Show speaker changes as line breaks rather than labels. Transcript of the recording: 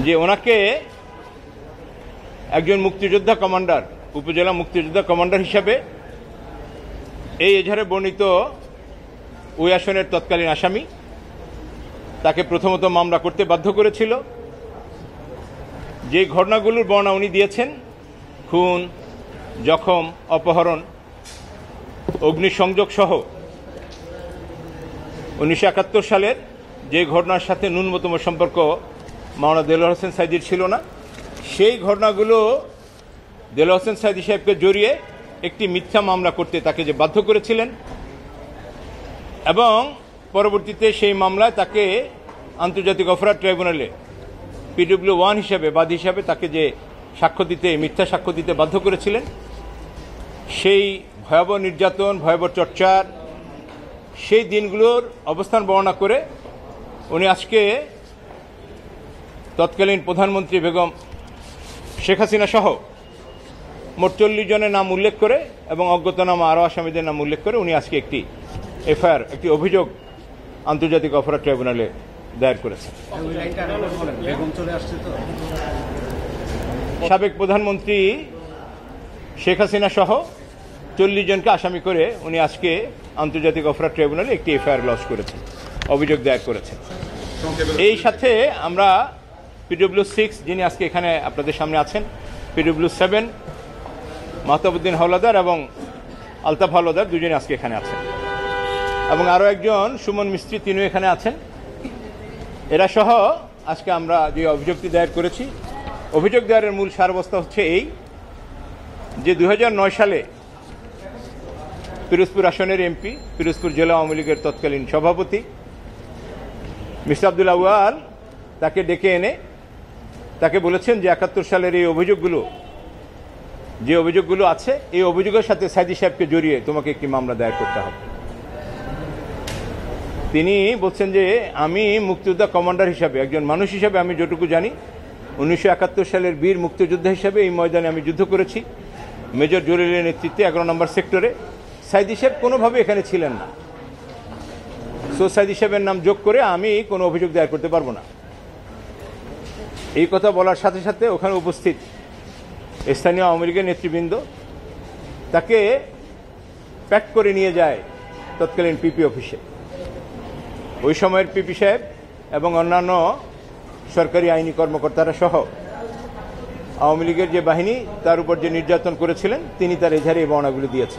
যে ওনাকে একজন মুক্তিযোদ্ধা কমান্ডার, উপজেলা মুক্তিযোদ্ধা কমান্ডার হিসাবে এই এজাহারে বর্ণিত ওই আসনের তৎকালীন আসামি তাকে প্রথমত মামলা করতে বাধ্য করেছিল। যে ঘটনাগুলোর বর্ণনা উনি দিয়েছেন, খুন, জখম, অপহরণ, অগ্নিসংযোগ সহ 1971 সালের যে ঘটনার সাথে ন্যূনতম সম্পর্ক মাওলানা দেলোয়ার হোসেন সাইদির ছিল না, সেই ঘটনাগুলো দেলোয়ার হোসেন সাইদি সাহেবকে জড়িয়ে একটি মিথ্যা মামলা করতে তাকে যে বাধ্য করেছিলেন, এবং পরবর্তীতে সেই মামলায় তাকে আন্তর্জাতিক অপরাধ ট্রাইব্যুনালে PW1 হিসাবে বাদী হিসাবে তাকে যে সাক্ষ্য দিতে, মিথ্যা সাক্ষ্য দিতে বাধ্য করেছিলেন, সেই ভয়াবহ নির্যাতন, ভয়াবহ চর্চার সেই দিনগুলোর অবস্থান বর্ণনা করে উনি আজকে তৎকালীন প্রধানমন্ত্রী বেগম শেখ হাসিনা সহ মোট 40 জনের নাম উল্লেখ করে এবং অজ্ঞাতনামা আরও আসামিদের নাম উল্লেখ করে উনি আজকে একটি এফআইআর, একটি অভিযোগ আন্তর্জাতিক অপরাধ ট্রাইব্যুনালে দায়ের করেছেন। সাবেক প্রধানমন্ত্রী শেখ হাসিনা সহ 40 জনকে আসামি করে উনি আজকে আন্তর্জাতিক অপরাধ ট্রাইব্যুনালে একটি এফআইআর লঞ্চ করেছেন, অভিযোগ দায়ের করেছেন। এই সাথে আমরা PW6 যিনি আজকে এখানে আপনাদের সামনে আছেন, PW7 মাহতাবউদ্দিন হাওলাদার এবং আলতাফ হাওলাদার দুজনে আজকে এখানে আছেন, এবং আরও একজন সুমন মিস্ত্রি, তিনিও এখানে আছেন। এরা সহ আজকে আমরা যে অভিযোগটি দায়ের করেছি, অভিযোগ দায়েরের মূল সারবস্তা হচ্ছে এই যে 2009 সালে পিরোজপুর আসনের এমপি, পিরোজপুর জেলা আওয়ামী লীগের তৎকালীন সভাপতি মিস্টার আব্দুল আউয়াল তাকে ডেকে এনে তাকে বলেছেন যে 71 সালের এই অভিযোগগুলো, যে অভিযোগগুলো আছে, এই অভিযোগের সাথে সাইদি সাহেবকে জড়িয়ে তোমাকে একটি মামলা দায়ের করতে হবে। তিনি বলছেন যে আমি মুক্তিযোদ্ধা কমান্ডার হিসাবে, একজন মানুষ হিসাবে আমি যতটুকু জানি, 1971 সালের বীর মুক্তিযোদ্ধা হিসাবে এই ময়দানে আমি যুদ্ধ করেছি, মেজর জলিলের নেতৃত্বে 11 নম্বর সেক্টরে। সাইদি সাহেব কোনোভাবে এখানে ছিলেন না, সো সাইদি সাহেবের নাম যোগ করে আমি কোনো অভিযোগ দায়ের করতে পারবো না। এই কথা বলার সাথে সাথে ওখানে উপস্থিত স্থানীয় আওয়ামী লীগের নেতৃবৃন্দ তাকে প্যাক করে নিয়ে যায় তৎকালীন পিপি অফিসে। ওই সময়ের পিপি সাহেব এবং অন্যান্য সরকারি আইনি কর্মকর্তারা সহ আওয়ামী লীগের যে বাহিনী তার উপর যে নির্যাতন করেছিলেন, তিনি তার এজাহারে এই বর্ণনাগুলি দিয়েছেন।